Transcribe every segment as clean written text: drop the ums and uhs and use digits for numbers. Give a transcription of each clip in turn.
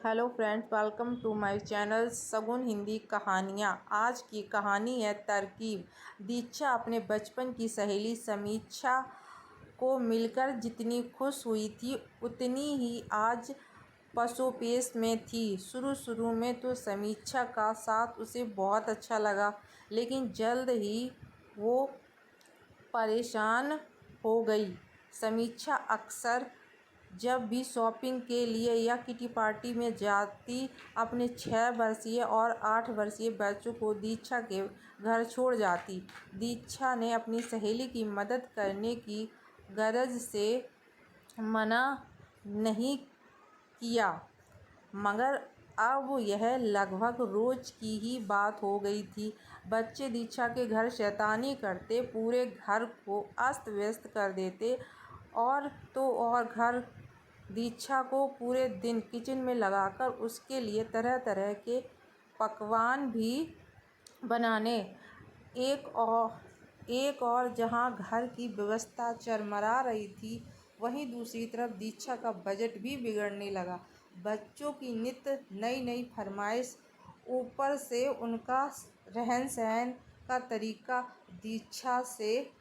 Hello friends, welcome to my channel Shagun Hindi कहानियाँ। आज की कहानी है तरकीब। दीक्षा अपने बचपन की सहेली समीक्षा को मिलकर जितनी खुश हुई थी उतनी ही आज पसोपेश में थी। शुरू में तो समीक्षा का साथ उसे बहुत अच्छा लगा, लेकिन जल्द ही वो परेशान हो गई। समीक्षा अक्सर जब भी शॉपिंग के लिए या किटी पार्टी में जाती, अपने 6 वर्षीय और 8 वर्षीय बच्चों को दीक्षा के घर छोड़ जाती। दीक्षा ने अपनी सहेली की मदद करने की गरज से मना नहीं किया, मगर अब यह लगभग रोज की ही बात हो गई थी। बच्चे दीक्षा के घर शैतानी करते, पूरे घर को अस्त व्यस्त कर देते और घर दीक्षा को पूरे दिन किचन में लगाकर उसके लिए तरह तरह के पकवान भी बनाने। एक और जहां घर की व्यवस्था चरमरा रही थी, वहीं दूसरी तरफ दीक्षा का बजट भी बिगड़ने लगा। बच्चों की नित्य नई फरमाइश, ऊपर से उनका रहन सहन का तरीका दीक्षा से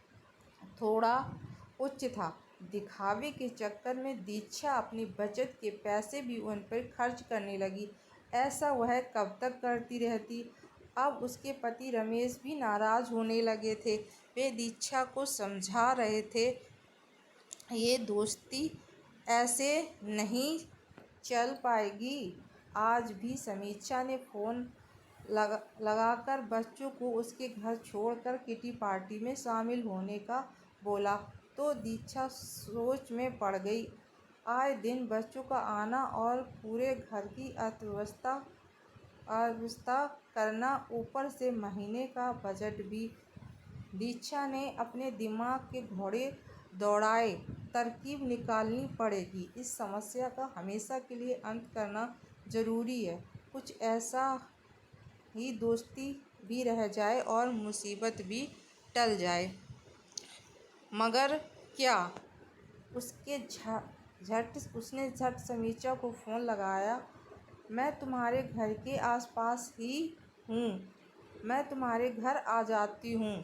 थोड़ा उच्च था। दिखावे के चक्कर में दीक्षा अपनी बचत के पैसे भी उन पर खर्च करने लगी। ऐसा वह कब तक करती रहती। अब उसके पति रमेश भी नाराज होने लगे थे। वे दीक्षा को समझा रहे थे, ये दोस्ती ऐसे नहीं चल पाएगी। आज भी समीक्षा ने फ़ोन लगाकर बच्चों को उसके घर छोड़कर किटी पार्टी में शामिल होने का बोला, तो दीक्षा सोच में पड़ गई। आए दिन बच्चों का आना और पूरे घर की अर्थव्यवस्था करना, ऊपर से महीने का बजट भी। दीक्षा ने अपने दिमाग के घोड़े दौड़ाए। तरकीब निकालनी पड़ेगी। इस समस्या का हमेशा के लिए अंत करना जरूरी है। कुछ ऐसा ही दोस्ती भी रह जाए और मुसीबत भी टल जाए। मगर क्या? उसने झट समीक्षा को फ़ोन लगाया। मैं तुम्हारे घर के आसपास ही हूँ, मैं तुम्हारे घर आ जाती हूँ।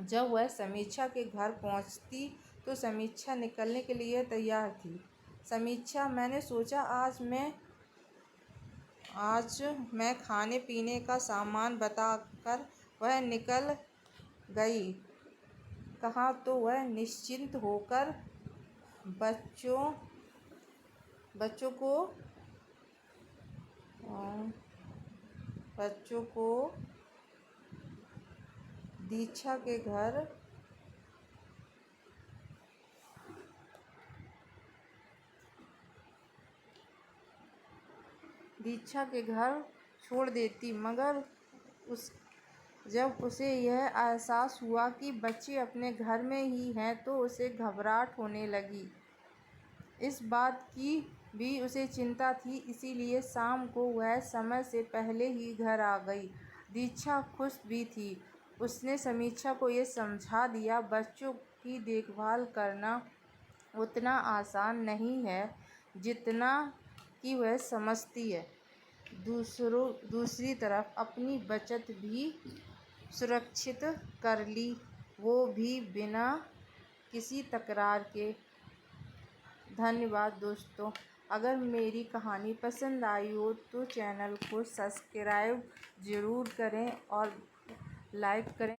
जब वह समीक्षा के घर पहुँचती तो समीक्षा निकलने के लिए तैयार थी। समीक्षा, मैंने सोचा आज मैं खाने पीने का सामान बताकर वह निकल गई। कहा तो वह निश्चिंत होकर बच्चों को दीक्षा के घर छोड़ देती। मगर जब उसे यह एहसास हुआ कि बच्चे अपने घर में ही हैं, तो उसे घबराहट होने लगी। इस बात की भी उसे चिंता थी, इसीलिए शाम को वह समय से पहले ही घर आ गई। दीक्षा खुश भी थी। उसने समीक्षा को ये समझा दिया, बच्चों की देखभाल करना उतना आसान नहीं है जितना कि वह समझती है। दूसरी तरफ अपनी बचत भी सुरक्षित कर ली, वो भी बिना किसी तकरार के। धन्यवाद दोस्तों। अगर मेरी कहानी पसंद आई हो तो चैनल को सब्सक्राइब ज़रूर करें और लाइक करें।